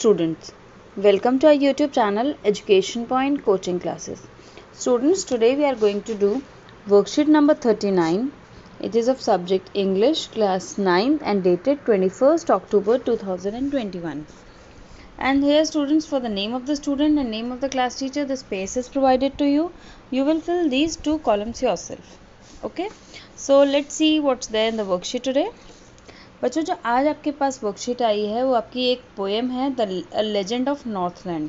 students, welcome to our YouTube channel Education Point Coaching Classes. Students, today we are going to do worksheet number 39. It is of subject English class 9 and dated 21st October 2021. And here students, for the name of the student and name of the class teacher, the space is provided to you. You will fill these two columns yourself. Okay, so let's see what's there in the worksheet today. बच्चों, जो आज आपके पास worksheet आई है वो आपकी एक poem है the legend of Northland,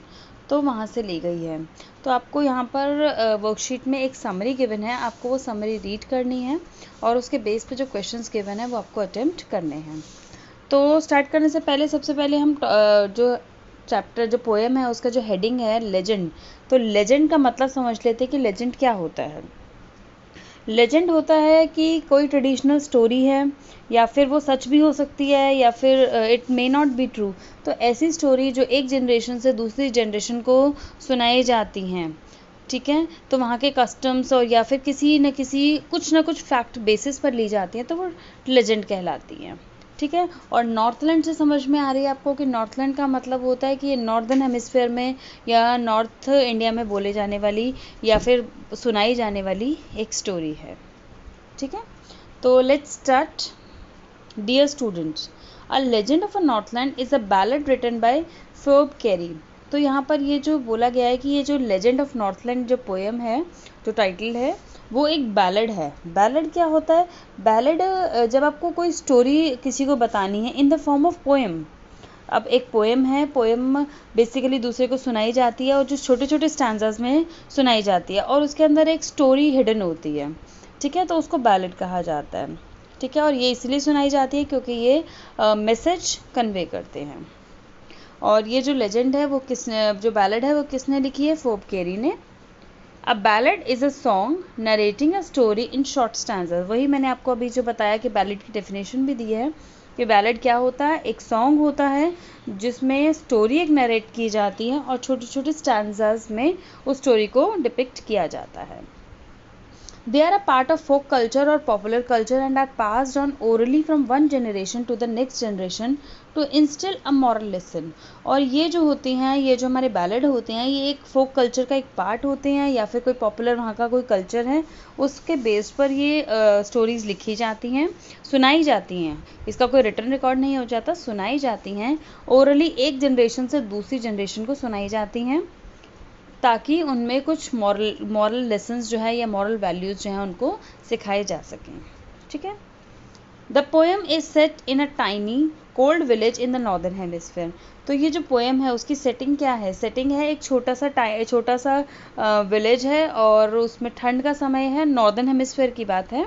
तो वहाँ से ली गई है। तो आपको यहाँ पर वर्कशीट में एक समरी गिवन है, आपको वो समरी रीड करनी है और उसके बेस पे जो क्वेश्चंस गिवन है वो आपको अटेम्प्ट करने हैं। तो स्टार्ट करने से पहले सबसे पहले हम जो चैप्टर जो पोएम है उसका जो हेडिंग है लेजेंड, तो लेजेंड का मतलब समझ लेते हैं कि लेजेंड क्या होता है। लेजेंड होता है कि कोई ट्रेडिशनल स्टोरी है या फिर वो सच भी हो सकती है या फिर it may not be true. तो ऐसी स्टोरी जो एक जनरेशन से दूसरी जनरेशन को सुनाई जाती हैं, ठीक है, तो वहाँ के कस्टम्स और या फिर किसी न किसी कुछ ना कुछ फैक्ट बेसिस पर ली जाती हैं, तो वो लेजेंड कहलाती हैं। ठीक है, और नॉर्थलैंड से समझ में आ रही है आपको कि नॉर्थलैंड का मतलब होता है कि ये नॉर्दर्न हेमिस्फीयर में या नॉर्थ इंडिया में बोले जाने वाली या फिर सुनाई जाने वाली एक स्टोरी है। ठीक है, तो let's start. Dear students, a legend of a Northland is a ballad written by फोर्ब कैरी। तो यहाँ पर ये जो बोला गया है कि ये जो लेजेंड ऑफ नॉर्थलैंड जो पोएम है, जो टाइटल है, वो एक बैलेड है। बैलेड क्या होता है? बैलेड जब आपको कोई स्टोरी किसी को बतानी है in the form of poem. अब एक पोएम है, पोएम बेसिकली दूसरे को सुनाई जाती है और जो छोटे छोटे स्टैंजास में सुनाई जाती है और उसके अंदर एक स्टोरी हिडन होती है। ठीक है, तो उसको बैलेड कहा जाता है। ठीक है, और ये इसलिए सुनाई जाती है क्योंकि ये मैसेज कन्वे करते हैं। और ये जो लेजेंड है वो किसने, जो बैलेड है वो किसने लिखी है? फोर्ब कैरी ने। A ballad is a song narrating a story in short stanzas. वही मैंने आपको अभी जो बताया कि बैलेड की डेफिनेशन भी दी है कि बैलेड क्या होता है? एक सॉन्ग होता है जिसमें स्टोरी एक नरेट की जाती है और छोटे छोटे स्टैंजास में उस स्टोरी को डिपिक्ट किया जाता है। They are a part of folk culture or popular culture and are passed on orally from one generation to the next generation to instill a moral lesson। और ये जो होती हैं, ये जो हमारे बैलेड होते हैं, ये एक फोक कल्चर का एक पार्ट होते हैं या फिर कोई पॉपुलर वहाँ का कोई कल्चर है उसके बेस पर ये स्टोरीज़ लिखी जाती हैं, सुनाई जाती हैं। इसका कोई रिटन रिकॉर्ड नहीं हो जाता, सुनाई जाती हैं ओरली, एक जनरेशन से दूसरी जनरेशन को सुनाई जाती हैं ताकि उनमें कुछ मॉरल लेसन्स जो है या मॉरल वैल्यूज़ जो हैं उनको सिखाए जा सकें। ठीक है, the poem is set in a tiny cold village in the northern hemisphere. तो ये जो पोएम है उसकी सेटिंग क्या है? सेटिंग है एक छोटा सा विलेज है और उसमें ठंड का समय है, नॉर्दर्न हेमिस्फीयर की बात है।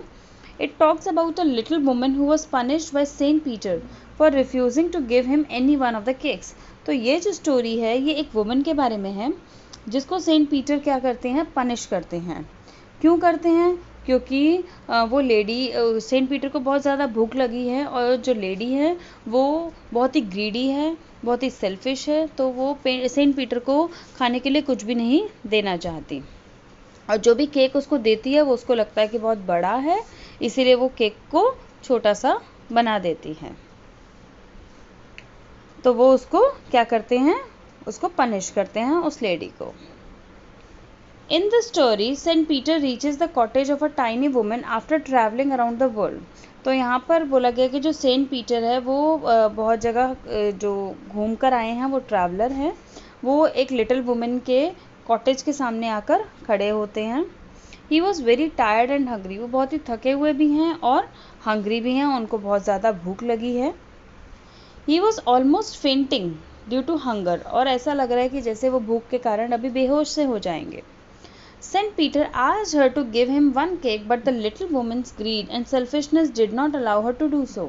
It talks about a little woman who was punished by Saint Peter for refusing to give him any one of the cakes. तो ये जो स्टोरी है ये एक वुमन के बारे में है जिसको सेंट पीटर क्या करते हैं? पनिश करते हैं। क्यों करते हैं? क्योंकि वो लेडी, सेंट पीटर को बहुत ज़्यादा भूख लगी है और जो लेडी है वो बहुत ही ग्रीडी है, बहुत ही सेल्फिश है, तो वो सेंट पीटर को खाने के लिए कुछ भी नहीं देना चाहती और जो भी केक उसको देती है वो उसको लगता है कि बहुत बड़ा है, इसीलिए वो केक को छोटा सा बना देती है। तो वो उसको क्या करते हैं? उसको पनिश करते हैं उस लेडी को। In the story Saint Peter reaches the cottage of a tiny woman after travelling around the world. तो यहाँ पर बोला गया कि जो सेंट पीटर है वो बहुत जगह जो घूम कर आए हैं, वो ट्रैवलर हैं, वो एक लिटिल वुमन के कॉटेज के सामने आकर खड़े होते हैं। He was very tired and hungry. वो बहुत ही थके हुए भी हैं और हंग्री भी हैं, उनको बहुत ज़्यादा भूख लगी है। He was almost fainting due to hunger. और ऐसा लग रहा है कि जैसे वो भूख के कारण अभी बेहोश से हो जाएंगे। Saint Peter asked her to give him one cake, but the little woman's greed and selfishness did not allow her to do so।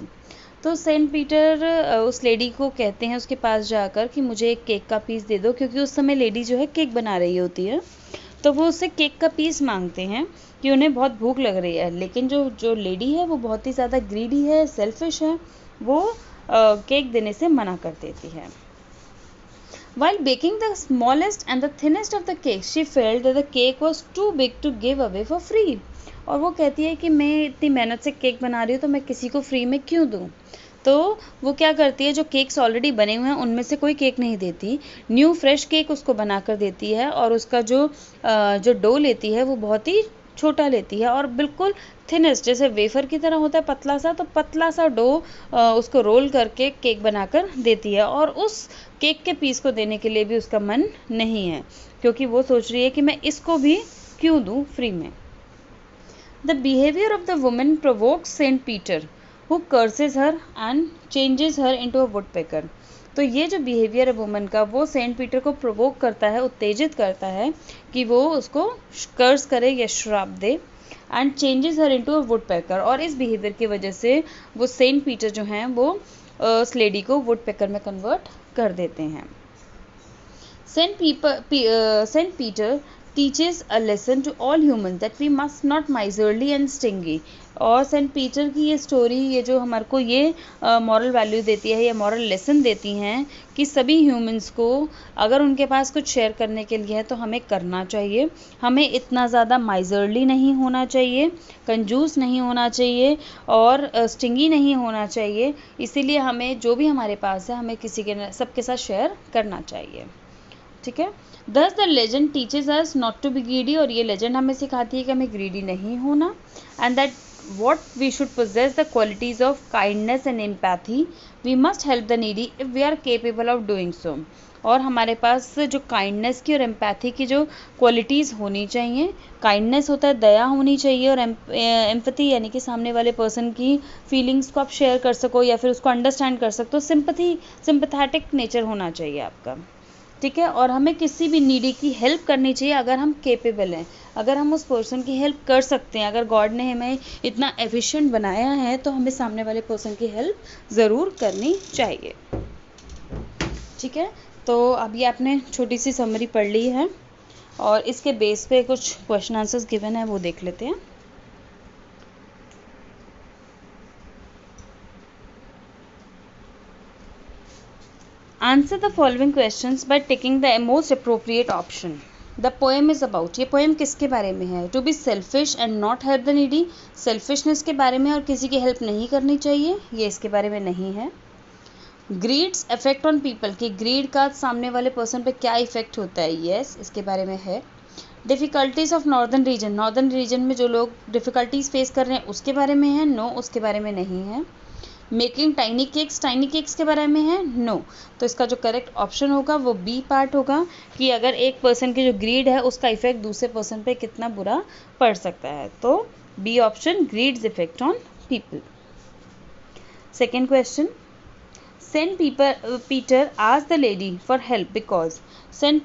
तो सेंट पीटर उस लेडी को कहते हैं उसके पास जाकर कि मुझे एक केक का पीस दे दो, क्योंकि उस समय लेडी जो है केक बना रही होती है, तो वो उससे केक का पीस मांगते हैं कि उन्हें बहुत भूख लग रही है। लेकिन जो लेडी है वो बहुत ही ज़्यादा ग्रीडी है, सेल्फिश है, वो केक देने से मना कर देती है। While baking the smallest and the thinnest of the cakes, she felt that the cake was too big to give away for free। और वो कहती है कि मैं इतनी मेहनत से केक बना रही हूँ तो मैं किसी को फ्री में क्यों दूँ। तो वो क्या करती है, जो केक्स ऑलरेडी बने हुए हैं उनमें से कोई केक नहीं देती, न्यू फ्रेश केक उसको बनाकर देती है, और उसका जो डो लेती है वो बहुत ही छोटा लेती है और बिल्कुल थिनेस्ट, जैसे वेफर की तरह होता है पतला सा, तो पतला सा डो उसको रोल करके केक बनाकर देती है। और उस केक के पीस को देने के लिए भी उसका मन नहीं है, क्योंकि वो सोच रही है कि मैं इसको भी क्यों दूं फ्री में। The behaviour of the woman provokes Saint Peter who curses her and changes her into a woodpecker. तो ये जो बिहेवियर है वुमन का, वो सेंट पीटर को प्रोवोक करता है, उत्तेजित करता है कि वो उसको कर्स करे या श्राप दे, and changes her into a woodpecker. और इस बिहेवियर की वजह से वो सेंट पीटर जो हैं वो उस लेडी को वुडपेकर में कन्वर्ट कर देते हैं। Saint Peter teaches a lesson to all humans that we must not miserly and stingy। और सेंट पीटर की ये स्टोरी, ये जो हमारे को ये मॉरल वैल्यू देती है, ये मॉरल लेसन देती हैं कि सभी ह्यूमंस को अगर उनके पास कुछ शेयर करने के लिए है तो हमें करना चाहिए, हमें इतना ज़्यादा माइजरली नहीं होना चाहिए, कंजूस नहीं होना चाहिए और स्टिंगी नहीं होना चाहिए। इसीलिए हमें जो भी हमारे पास है हमें किसी के सबके साथ शेयर करना चाहिए। ठीक है, Thus the legend teaches us not to be greedy। और ये legend हमें सिखाती है कि हमें greedy नहीं होना, and that what we should possess the qualities of kindness and empathy। We must help the needy if we are capable of doing so। और हमारे पास जो काइंडनेस की और एम्पैथी की जो क्वालिटीज़ होनी चाहिए, काइंडनेस होता है दया होनी चाहिए, और एम्पैथी यानी कि सामने वाले पर्सन की फीलिंग्स को आप शेयर कर सको या फिर उसको अंडरस्टैंड कर सकते हो, सिंपैथेटिक नेचर होना चाहिए आपका। ठीक है, और हमें किसी भी नीडी की हेल्प करनी चाहिए अगर हम केपेबल हैं, अगर हम उस पर्सन की हेल्प कर सकते हैं, अगर गॉड ने हमें इतना एफिशिएंट बनाया है तो हमें सामने वाले पर्सन की हेल्प ज़रूर करनी चाहिए। ठीक है, तो अभी आपने छोटी सी समरी पढ़ ली है और इसके बेस पे कुछ क्वेश्चन आंसर्स गिवन है वो देख लेते हैं। Answer the following questions by ticking the most appropriate option। The poem is about। ये poem किसके बारे में है? To be selfish and not help the needy। selfishness के बारे में और किसी की हेल्प नहीं करनी चाहिए, ये इसके बारे में नहीं है। Greed's effect on people, कि greed का सामने वाले पर्सन पे क्या इफेक्ट होता है, yes इसके बारे में है। Difficulties of northern region, northern region में जो लोग डिफ़िकल्टीज़ फेस कर रहे हैं उसके बारे में है, नो उसके बारे में नहीं है। मेकिंग टाइनी केक्स के बारे में है, नो। तो इसका जो करेक्ट ऑप्शन होगा वो बी पार्ट होगा, कि अगर एक पर्सन की जो ग्रीड है उसका इफेक्ट दूसरे पर्सन पे कितना बुरा पड़ सकता है, तो B option, greed's effect on people. Second question, Saint Peter asked the lady for help because. Saint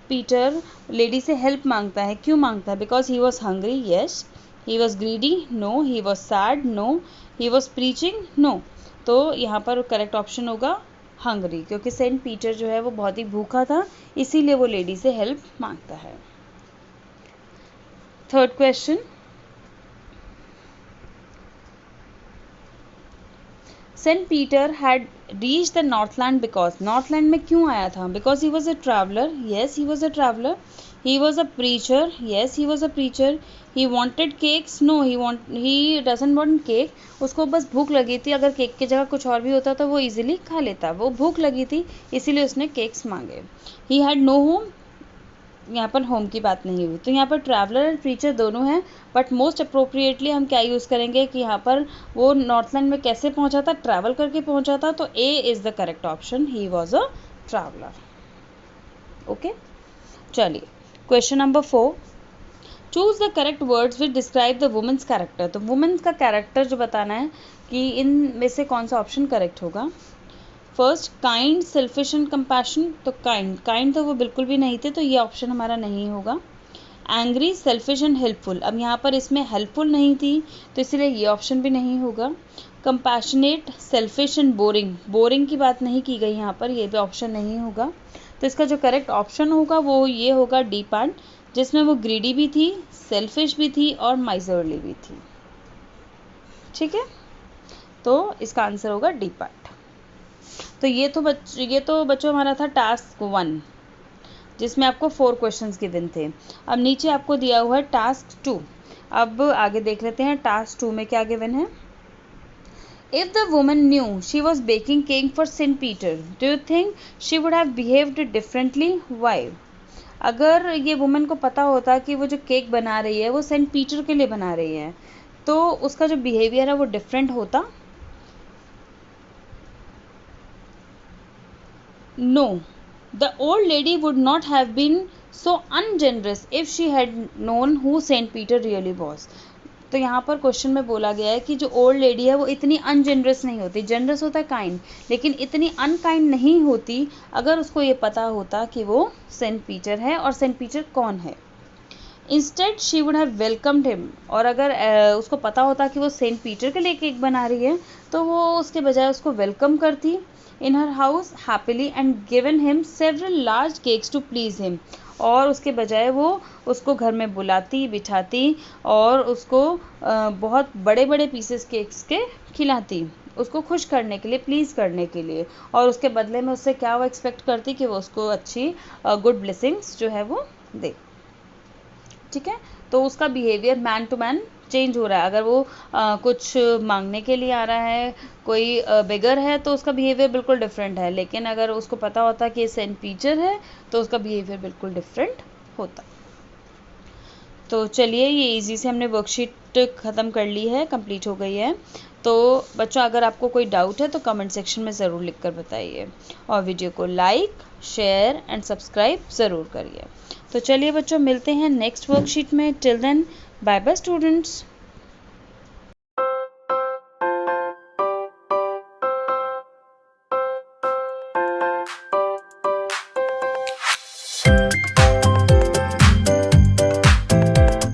Peter lady से हेल्प मांगता है, क्यों मांगता है? Because he was hungry, yes. He was greedy, no. He was sad, no. He was preaching, no. तो यहाँ पर correct option होगा हंग्री, क्योंकि सेंट पीटर जो है वो बहुत ही भूखा था, इसीलिए वो लेडी से हेल्प मांगता है। Third question, Saint Peter had reach the Northland because. Northland में क्यों आया था? Because he was a traveller, yes he was a traveller. He was a preacher, yes he was a preacher। He wanted cakes, no he doesn't want cake। उसको बस भूख लगी थी, अगर केक की जगह कुछ और भी होता तो वो इजीली खा लेता, वो भूख लगी थी इसीलिए उसने केक्स मांगे। He had no home, यहाँ पर होम की बात नहीं हुई, तो यहाँ पर ट्रैवलर एंड प्रीचर दोनों हैं, बट मोस्ट अप्रोप्रिएटली हम क्या यूज़ करेंगे कि यहाँ पर वो नॉर्थलैंड में कैसे पहुँचा था? ट्रैवल करके पहुँचा था, तो A is the correct option, he was a traveller. Okay, चलिए question number 4, choose the correct words which describe the women's character. तो वुमेन्स का कैरेक्टर जो बताना है कि इन में से कौन सा ऑप्शन करेक्ट होगा। First, kind, selfish and compassion. तो काइंड तो वो बिल्कुल भी नहीं थे, तो ये ऑप्शन हमारा नहीं होगा। एंग्री, सेल्फिश एंड हेल्पफुल, अब यहाँ पर इसमें हेल्पफुल नहीं थी तो इसलिए ये ऑप्शन भी नहीं होगा। Compassionate, selfish and boring, boring की बात नहीं की गई यहाँ पर, ये भी ऑप्शन नहीं होगा। तो इसका जो करेक्ट ऑप्शन होगा वो ये होगा डी पार्ट, जिसमें वो ग्रीडी भी थी, सेल्फिश भी थी और माइजरली भी थी। ठीक है, तो इसका आंसर होगा डी पार्ट। तो ये तो बच्चों हमारा था टास्क 1, जिसमें आपको 4 क्वेश्चंस गिवन थे। अब नीचे आपको दिया हुआ है टास्क 2। अब आगे देख लेते हैं टास्क 2 में क्या गिवन है। If the woman knew she was baking cake for St. Peter, do you think she would have behaved differently? Why? अगर ये वुमन को पता होता कि वो जो केक बना रही है वो सेंट पीटर के लिए बना रही है, तो उसका जो बिहेवियर है वो डिफरेंट होता? No, the old lady would not have been so ungenerous if she had known who Saint Peter really was. तो यहाँ पर क्वेश्चन में बोला गया है कि जो ओल्ड लेडी है वो इतनी अनजेनरस नहीं होती, जनरस होता है काइंड, लेकिन इतनी अनकाइंड नहीं होती अगर उसको ये पता होता कि वो सेंट पीटर है और सेंट पीटर कौन है. Instead she would have welcomed him, और अगर उसको पता होता कि वो सेंट पीटर के लिए केक बना रही है तो वो उसके बजाय उसको वेलकम करती in her house happily and given him several large cakes to please him, और उसके बजाय वो उसको घर में बुलाती, बिठाती और उसको बहुत बड़े बड़े पीसेस केक्स के खिलाती, उसको खुश करने के लिए, प्लीज़ करने के लिए, और उसके बदले में उससे क्या वो एक्सपेक्ट करती कि वो उसको अच्छी गुड ब्लेसिंग्स जो है वो दे. ठीक है, तो उसका behaviour man to man change हो रहा है. अगर वो कुछ मांगने के लिए आ रहा है, कोई बेगर है, तो उसका बिहेवियर बिल्कुल डिफरेंट है, लेकिन अगर उसको पता होता कि ये सेंट पीटर है तो उसका बिहेवियर बिल्कुल डिफरेंट होता. तो चलिए, ये इजी से हमने वर्कशीट ख़त्म कर ली है, कंप्लीट हो गई है. तो बच्चों, अगर आपको कोई डाउट है तो कमेंट सेक्शन में ज़रूर लिख कर बताइए, और वीडियो को लाइक, शेयर एंड सब्सक्राइब ज़रूर करिए. तो चलिए बच्चों, मिलते हैं नेक्स्ट वर्कशीट में. Till then, bye bye students.